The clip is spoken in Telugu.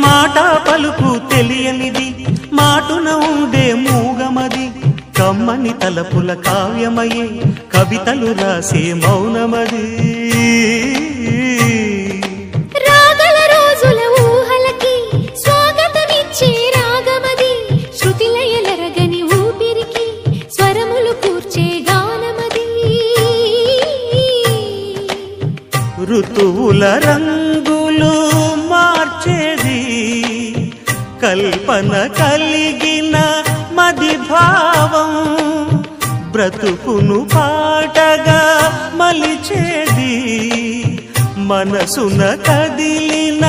మాట పలుకు తెలియనిది మాటున ఉండే మూగమది కమ్మని తలపుల కావ్యమయే కవితలు రాసే మౌనమది రాగల రోజుల ఊహలకి స్వాగతమిచ్చే రాగమది శృతిలయలరగని ఊపిరికి స్వరములు కూర్చే గానమది ఋతువుల రంగులు మార్చేది కల్పన కలిగిన మది భావం బ్రతుకును పాటగా మలిచేది మనసున కదిలిన